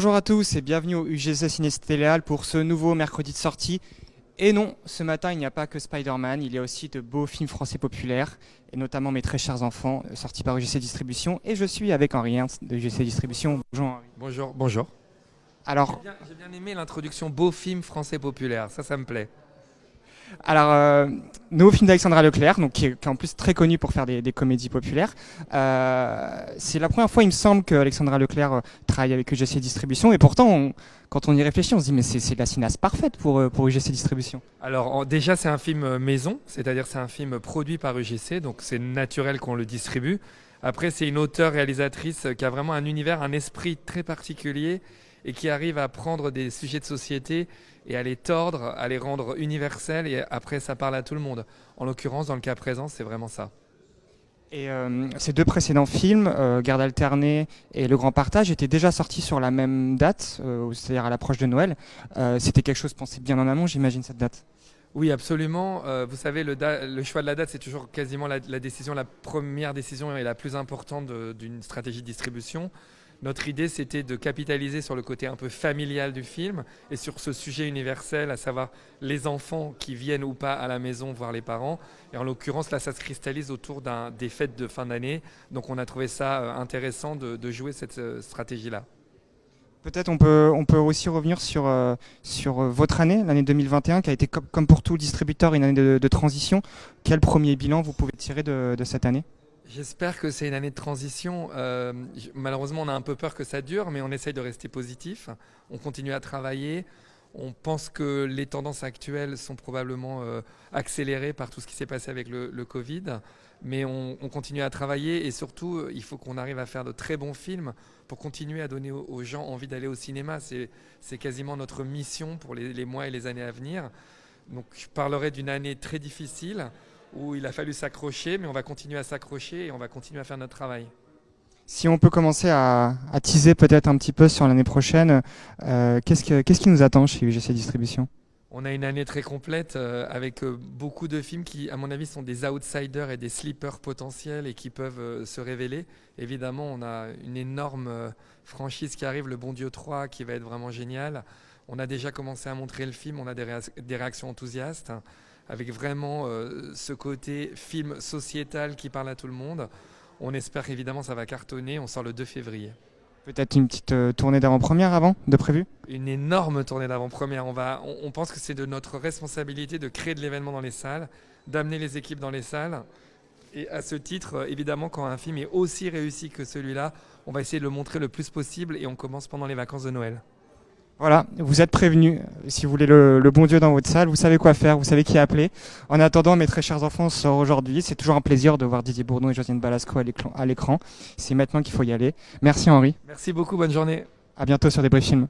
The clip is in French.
Bonjour à tous et bienvenue au UGC Ciné Stéléal pour ce nouveau mercredi de sortie. Et non, ce matin, il n'y a pas que Spider-Man, il y a aussi de beaux films français populaires, et notamment Mes très chers enfants, sortis par UGC Distribution. Et je suis avec Henri Ernst de UGC Distribution. Bonjour Henri. Bonjour, bonjour. Alors, J'ai bien aimé l'introduction beau film français populaire, ça me plaît. alors, nouveau film d'Alexandra Leclerc, donc qui est en plus très connu pour faire des comédies populaires. C'est la première fois, il me semble, que Alexandra Leclerc travaille avec UGC Distribution, et pourtant, quand on y réfléchit, on se dit mais c'est la cinéaste parfaite pour UGC Distribution. Alors déjà c'est un film maison, c'est-à-dire c'est un film produit par UGC, donc c'est naturel qu'on le distribue. Après c'est une auteure-réalisatrice qui a vraiment un univers, un esprit très particulier et qui arrive à prendre des sujets de société et à les tordre, à les rendre universels et après ça parle à tout le monde. En l'occurrence dans le cas présent c'est vraiment ça. Et ces deux précédents films, Garde alternée et Le Grand Partage, étaient déjà sortis sur la même date, c'est-à-dire à l'approche de Noël. C'était quelque chose pensé bien en amont, j'imagine, cette date. Oui, absolument. Vous savez, le choix de la date, c'est toujours quasiment la décision, la première décision et la plus importante d'une stratégie de distribution. Notre idée, c'était de capitaliser sur le côté un peu familial du film et sur ce sujet universel, à savoir les enfants qui viennent ou pas à la maison voir les parents. Et en l'occurrence, là, ça se cristallise autour des fêtes de fin d'année. Donc on a trouvé ça intéressant de jouer cette stratégie-là. Peut-être on peut aussi revenir sur votre année, l'année 2021, qui a été comme pour tout distributeur une année de transition. Quel premier bilan vous pouvez tirer de cette année? J'espère que c'est une année de transition. Malheureusement, on a un peu peur que ça dure, mais on essaye de rester positif. On continue à travailler. On pense que les tendances actuelles sont probablement accélérées par tout ce qui s'est passé avec le Covid. Mais on continue à travailler et surtout, il faut qu'on arrive à faire de très bons films pour continuer à donner aux gens envie d'aller au cinéma. C'est quasiment notre mission pour les mois et les années à venir. Donc je parlerai d'une année très difficile où il a fallu s'accrocher, mais on va continuer à s'accrocher et on va continuer à faire notre travail. Si on peut commencer à teaser peut-être un petit peu sur l'année prochaine, qu'est-ce qui nous attend chez UGC Distribution? On a une année très complète avec beaucoup de films qui, à mon avis, sont des outsiders et des sleepers potentiels et qui peuvent se révéler. Évidemment, on a une énorme franchise qui arrive, Le Bon Dieu 3, qui va être vraiment génial. On a déjà commencé à montrer le film, on a des réactions enthousiastes, avec vraiment ce côté film sociétal qui parle à tout le monde. On espère qu'évidemment ça va cartonner, on sort le 2 février. Peut-être une petite tournée d'avant-première avant, de prévu? Une énorme tournée d'avant-première. On pense que c'est de notre responsabilité de créer de l'événement dans les salles, d'amener les équipes dans les salles. Et à ce titre, évidemment, quand un film est aussi réussi que celui-là, on va essayer de le montrer le plus possible et on commence pendant les vacances de Noël. Voilà, vous êtes prévenus. Si vous voulez le bon Dieu dans votre salle, vous savez quoi faire, vous savez qui appeler. En attendant, Mes très chers enfants sort aujourd'hui. C'est toujours un plaisir de voir Didier Bourdon et Josiane Balasco à l'écran. C'est maintenant qu'il faut y aller. Merci Henri. Merci beaucoup, bonne journée. À bientôt sur Débrief Film.